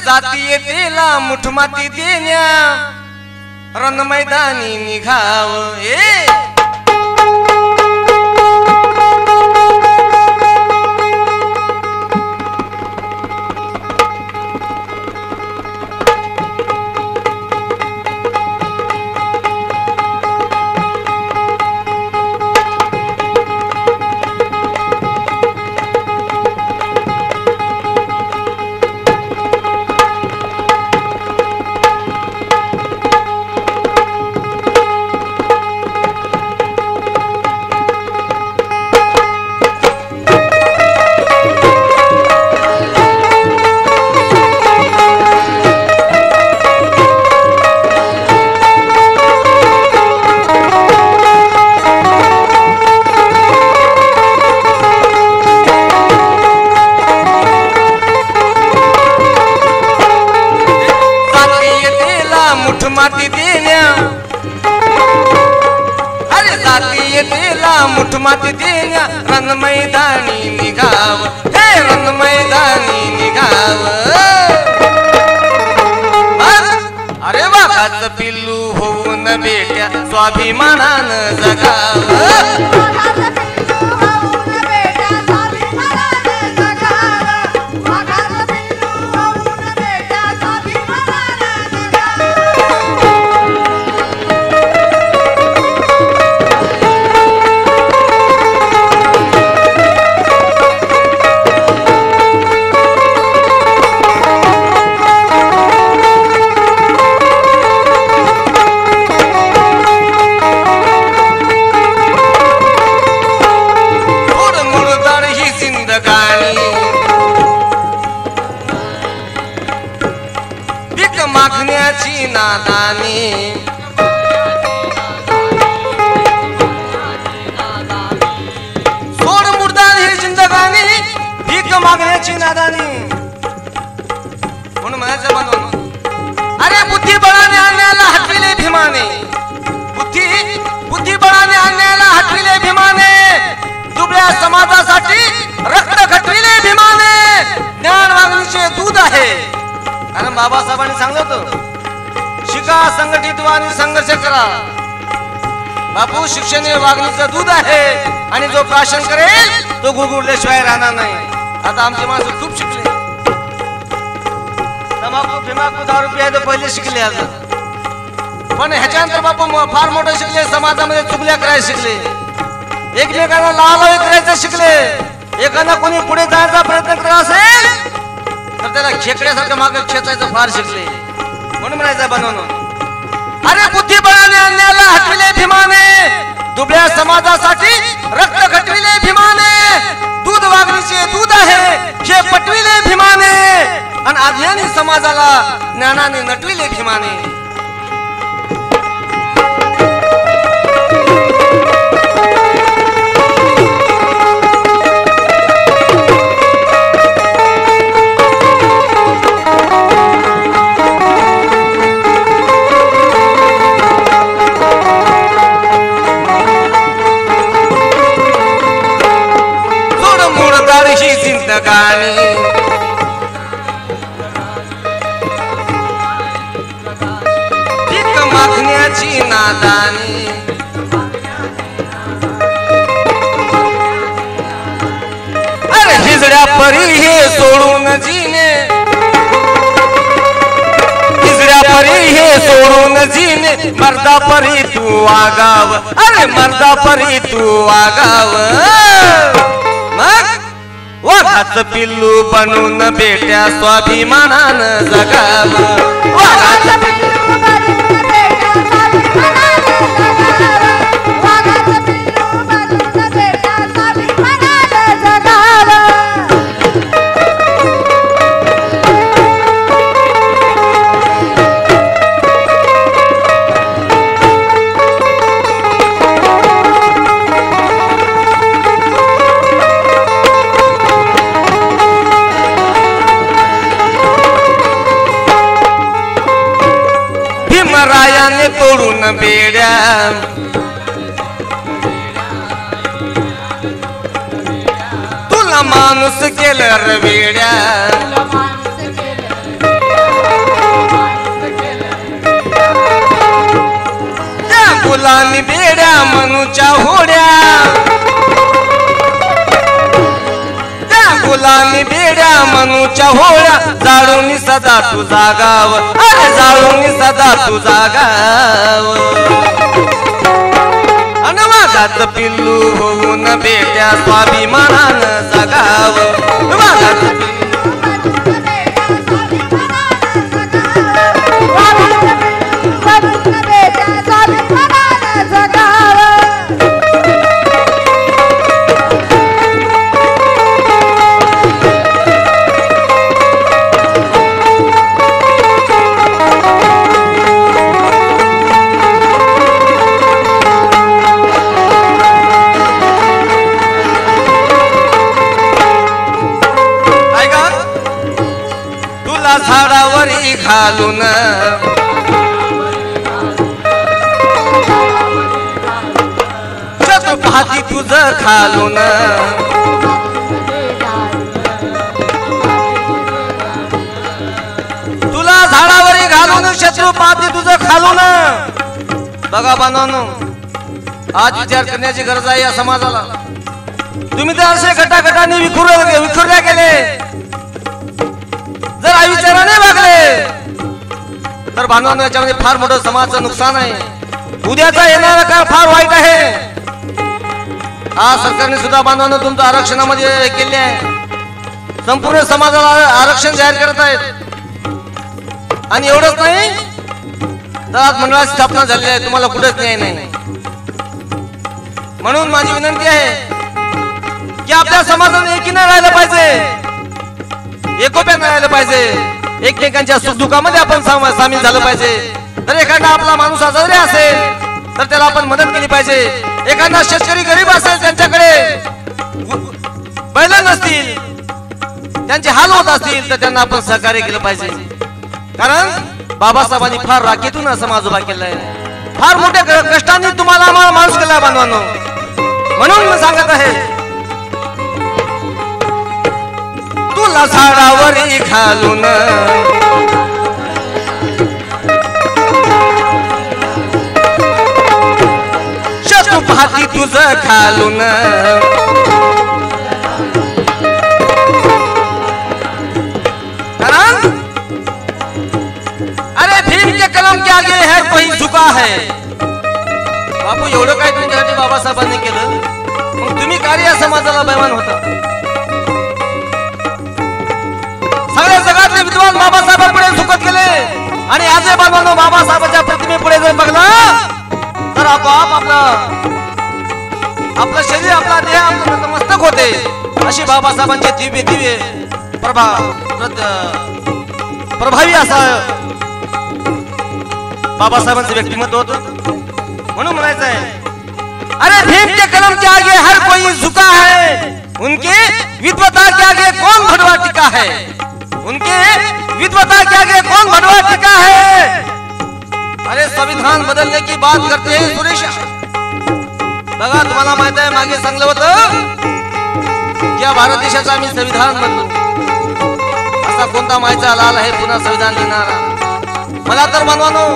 जाती येतेला मुठमाती देण्या रण मैदानी निघाव मुठमाती देण्या रण मैदानी निघाव हे रण मैदानी निघाव अरे वाघाचं पिल्लू होऊन बेट्या स्वाभिमानानं जगाव मागण्याची नादानी सोड मुर्दान ही जिंदगानी भीक मागण्याची नादानी म्हणून म्हणायचं म्हणून अरे बुद्धिबळाने आणण्याला हटविले भीमाने बुद्धिबळाने आणण्याला हटविले भीमाने दुबळ्या समाजासाठी रक्त घटविले भीमाने ज्ञान वागणीचे दूध आहे कारण बाबासाहेबांनी सांगत शिका संघटित आणि संघर्ष करा बापू शिक्षण हे वागणीचं दूध आहे आणि जो प्राशन करेल तो गुळगुळल्याशिवाय राहणार नाही आता आमचे माणसं खूप शिकले तंबाखू फिमाकू दारू प्यायचं पहिले शिकले आता पण ह्याच्यानंतर बापू फार मोठे शिकले समाजामध्ये चुगल्या करायला शिकले एकमेकांना लावालावी करायचं शिकले एखादा कोणी पुढे जायचा प्रयत्न करत असेल तर त्याला खेकड्यासारखं मागे खेचायचं फार शिकले म्हणून म्हणायचं बनवून अरे बुद्धिबळाने अन्याला हटविले भीमाने दुबळ्या समाजासाठी रक्त घटविले भीमाने दूध वागणीचे दूध आहे हे पटविले भीमाने आणि अज्ञानी समाजाला ज्ञानाने नटविले भीमाने भीक मागण्याची नादानी अरे हिजड्या परी हे सोडून जीने हिजड्या परी हे सोडून जीने मर्दा परी तू वागाव अरे मर्दा परी तू वागाव मग वाघाचं पिल्लू बनून बेट्या स्वाभिमानानं जगाव वाघाचं पिल्लू बनून बेट्या स्वाभिमानानं जगाव वाघाचं पिल्लू बनून बेट्या स्वाभिमानानं जगाव रायाने तोडून बेड्या तुला माणूस केलं रे वेड्या मनूच्या होड्या त्या गुलामी बेड्या मनूच्या होड्या जाळून सदा तुझा गाव अरे जाळून सदा तुझा गाव वाघात पिल्लू होऊन बेट्या स्वाभिमानानं जगाव वाघात झाडावरी घालून पाहती तुझ खालून तुला झाडावरी घालून शत्रू पाहती तुझ खालून बघा बांधवांनो आज विचार करण्याची गरज आहे या समाजाला तुम्ही तर असे गटागटाने विखुरल्या गेले जर विचाराने वागले तर बांधवांनो याच्यामध्ये फार मोठं समाजाचं नुकसान आहे उद्याचा येणारा काळ फार वाईट आहे आज सरकारने सुद्धा बांधवांनो तुमचं आरक्षणामध्ये केले आहे संपूर्ण समाजाला आरक्षण जाहीर करत आहेत आणि एवढंच नाही तर आज मंडळाची स्थापना झाली आहे तुम्हाला कुठेच न्याय नाही म्हणून माझी विनंती आहे की आपल्या समाजाने एकीने राहिलं पाहिजे एकोप्यात राहिलं पाहिजे एकमेकांच्या सुखदुःखामध्ये आपण सामील झालं पाहिजे तर एखादा आपला माणूस आजारी असेल तर त्याला आपण मदत केली पाहिजे एखादा शेतकरी गरीब असेल त्यांच्याकडे बैल नसतील त्यांचे हाल होत असतील तर त्यांना आपण सहकार्य केलं पाहिजे कारण बाबासाहेबांनी फार राखीतून समाज उभा केलाय फार मोठ्या कष्टांनी तुम्हाला आम्हाला माणूस केलाय बांधवांनो म्हणून मी सांगत आहे तुला झाडावरी घालून शत्रू पाहती तुझ खालून अरे भीम के कलम के आगे है कोई झुका है बापू एवढं काय तुमच्यासाठी बाबासाहेबांनी केलं मग तुम्ही कार्य समाजाला बैमान होता सगळ्या जगातले विद्वान बाबासाहेबांपुढे झुकत गेले आणि आजही बाबांनो बाबासाहेबांच्या प्रतिमेपुढे जर बघला तर आपोआप आपलं शरीर आपला देह आपलं नतमस्तक होते अशी बाबासाहेबांचे दिव्य दिव्य प्रभावी असा बाबासाहेबांचं व्यक्तिमत्व होतं म्हणून म्हणायचं आहे अरे भीम के कलम के आगे हर कोई झुका है उनके विद्वता के आगे कौन भड़वा टिका है उनके विद्वता के आगे कौन भड़वा टिका है अरे संविधान बदलने की बात करते हैं सुरेश बघा तुम्हाला माहित आहे मागे सांगलं होतं या भारत देशाचं आम्ही संविधान बदलू असा कोणता मायचा लाल आहे पुन्हा संविधान लिहिणारा मला तर बनवानो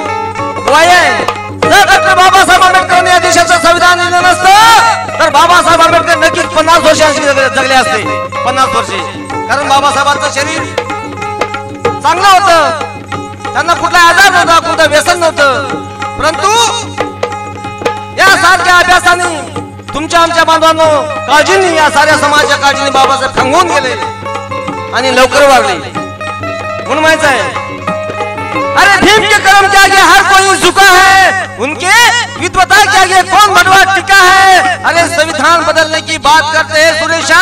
जर डॉक्टर बाबासाहेब आंबेडकरांनी या देशाचं संविधान लिहिलं नसतं तर बाबासाहेब आंबेडकर नक्कीच 50 वर्षांशी जगले असते 50 वर्षे कारण बाबासाहेबांचं शरीर चांगलं होतं त्यांना कुठला आजार नव्हता कुठलं व्यसन नव्हतं परंतु या सारख्या अभ्यासाने तुमच्या आमच्या बांधवांनो काळजीने या साऱ्या समाजाच्या काळजीने बाबासाहेब थांबवून गेले आणि लवकर वारले म्हणून माहिती आहे अरे भीम के कलम के आगे हर कोई झुका है उनके विद्वता के आगे कौन भड़वा टिका है अरे संविधान बदलने की बात करते हैं सुरेशा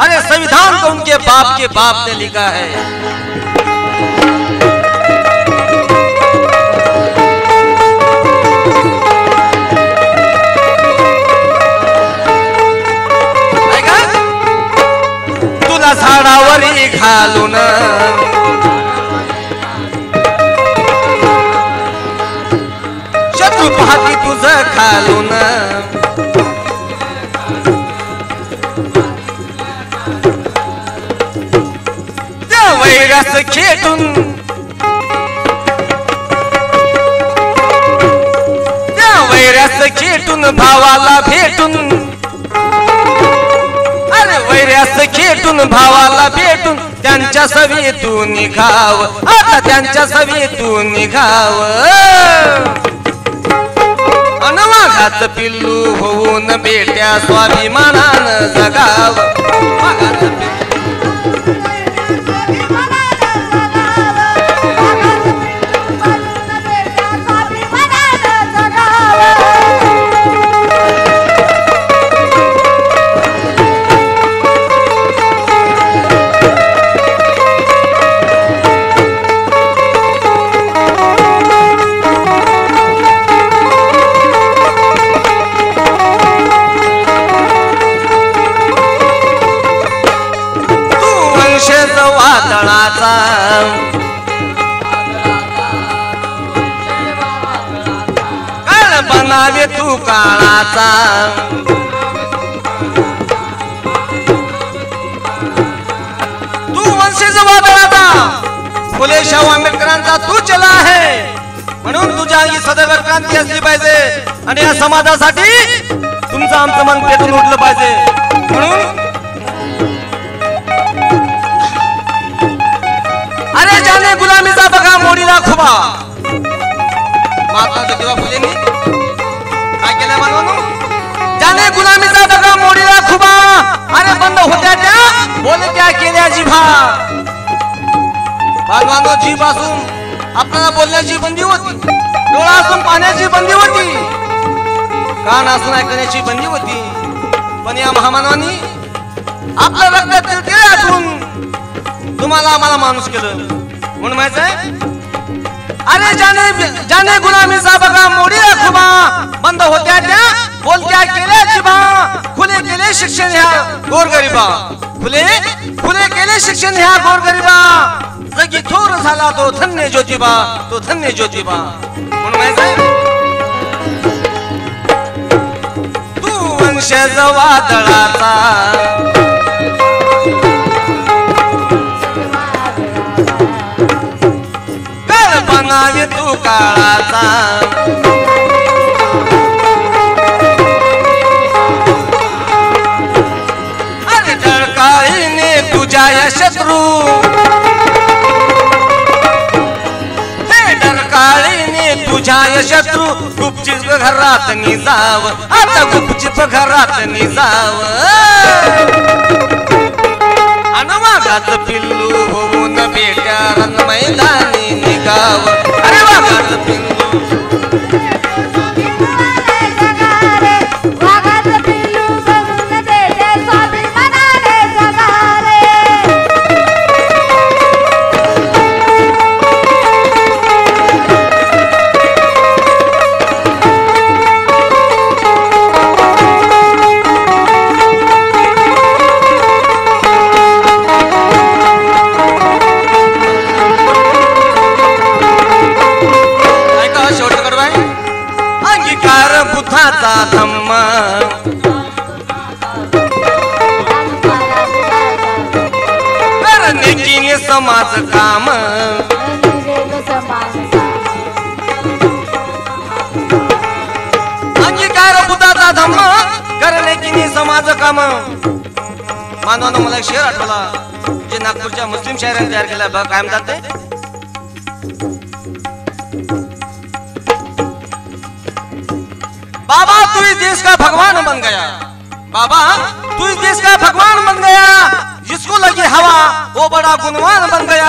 अरे संविधान तो उनके बाप ने लिखा है तुला झाडावरी घालून शत्रू पाहती तुझ खालून त्या वैरास खेटून त्या वैरास खेटून भावाला भेटून, अरे वैऱ्यास खेटून भावाला भेटून त्यांच्या सवेतून निघाव, आता त्यांच्या सवेतून निघाव. अनवाघात पिल्लू होऊन बेट्या स्वाभिमानानं जगाव. वादळाचा काळ बनावे तू काळाचा. तू वंशज वादळाचा, फुले शाहू आंबेडकरांचा तू चला आहे, म्हणून तुझ्या अंगी सदैव क्रांती असली पाहिजे आणि या समाजासाठी तुमचं आमचं मन पेटून उठलं पाहिजे. म्हणून अरे जाने गुलामीचा बघा मोडीला खुबा. महात्मा ज्योतिबा फुलेंनी काय केलं बांधवांनो? जाने गुलामीचा बघा मोडीला खुबा, अरे बंद होत्या त्या बोलत्या केल्या जिभा. बांधवांनो, जीभ असून आपल्याला बोलण्याची बंदी होती, डोळा असून पाहण्याची बंदी होती, कान असून ऐकण्याची बंदी होती. पण या महामानवांनी आपल्या रक्तातील तिळे असून तुम्हाला आम्हाला माणूस केलं. म्हणून माहित आहे, अरे जाने गुलामीचा बघा मोडीला खुबा, बंद होत्या त्या बोलत्या केल्या जिभा. खुले केले शिक्षण ह्या गोरगरिबा, खुले केले शिक्षण ह्या गोरगरिबा. जगी थोर झाला तो धन्य ज्योतिबा, तो धन्य ज्योतिबा. म्हणून माहित आहे, तू वंशज वादळाचा बनावे तू काळाचा. अरे टळकाळीने तुझ्या या शत्रू, हे टळकाळीने तुझ्या या शत्रू. गुपचीप घरात निजाव, आता गुपचीप घरात निजाव. अनवाघात पिल्लू होऊन बेट्या रण मैदानी निघाव. अरे वाघात पिल्लू बुद्धाचा धम्म, नेकीने समाज काम. अंगीकार बुद्धाचा धम्म, करणे की समाज काम. मानवानं मला एक शेर आठवला, जे नागपूरच्या मुस्लिम शायरांनी तयार केला. बघा काय म्हणतात ते, बाबा तू इस देश का भगवान बन गया, बाबा तू इस देश का भगवान बन गया. जिसको लगी हवा वो बड़ा गुणवान बन गया.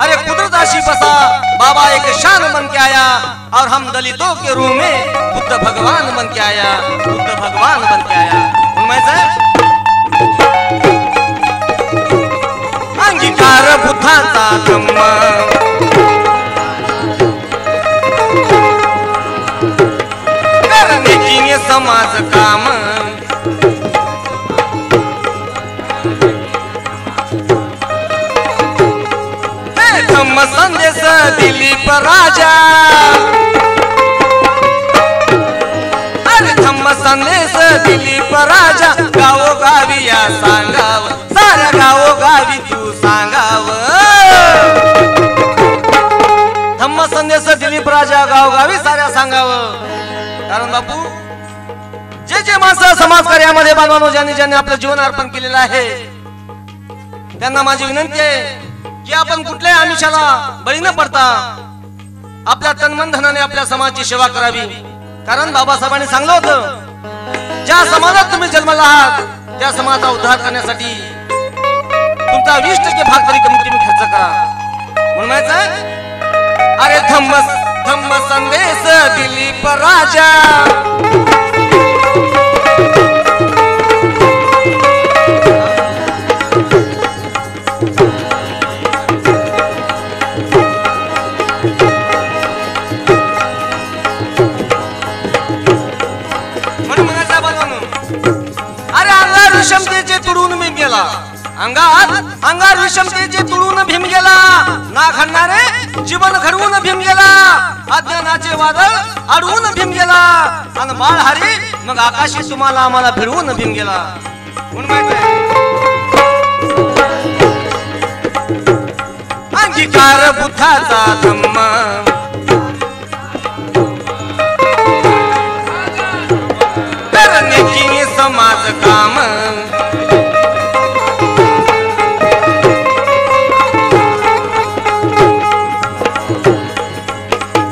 अरे कुदरत आशी बसा, बाबा एक शान बन के आया. और हम दलितों के रूह में बुद्ध भगवान बन के आया, बुद्ध भगवान बन के आया. उनमें से अंगीकार बुद्धाचा धम्म, समाज काम. धम्म संदेश दिलीप राजा, अरे धम्म संदेश दिलीप राजा. गावोगावी या सांगाव, साऱ्या गावोगावी तू सांगाव. धम्म संदेश दिलीप राजा, गावोगावी साऱ्या सांगाव. कारण बापू माणसं समाजकार्यामध्ये बांधवांनो ज्यांनी ज्यांनी आपलं जीवन अर्पण केलेलं आहे त्यांना माझी विनंती आहे की आपण कुठल्याही आमिषाला बळी न पडता आपल्या तनमन धनाने आपल्या समाजाची सेवा करावी. कारण बाबासाहेबांनी सांगलं होतं ज्या समाजात तुम्ही जन्माला आहात त्या समाजाचा उद्धार करण्यासाठी तुमचा 20% भाग तरी कमीत कमी खर्च करा. म्हणून माहिती अरे धम्म संदेश दिलीप राजा विषमतेचे तुडून भीम गेला अंगार विषमतेचे तुडून भीम गेला ना घडणारे जीवन घडवून भीम गेला अज्ञानाचे वादळ अडवून भीम गेला आणि बाळ हरी मग आकाशी तुम्हाला आम्हाला भिडवून भीम गेला. म्हणून अंगीकार बुद्धाचा धम्म करणे समाज काम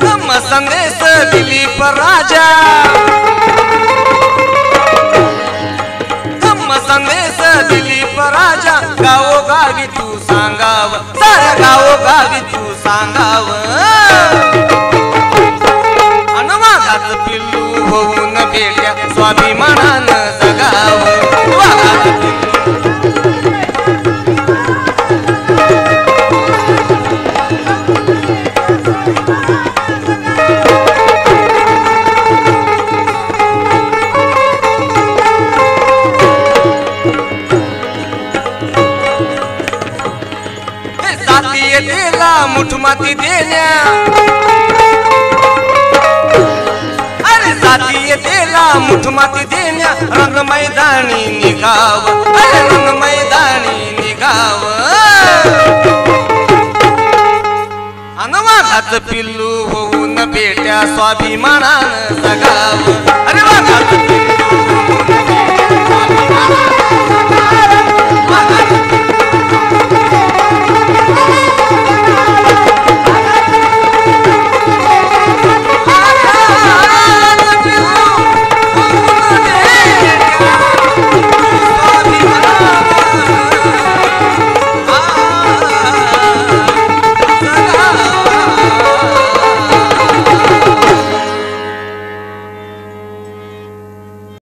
धम्म संदेश दिलीप राजा धम्म संदेश दिलीप राजा गावोगावी तू सांगाव साऱ्या गावोगावी तू सांगाव अनुवादात पिल्लू होऊन भेट्या स्वाभिमानानं जगाव जातीयतेला मुठमाती देण्या अरे जातीयतेला मुठमाती देण्या रंग मैदानी निघाव अरे रंग मैदानी निघाव अनवाघात पिल्लू होऊन भेट्या स्वाभिमानानं जगाव अरे वाघात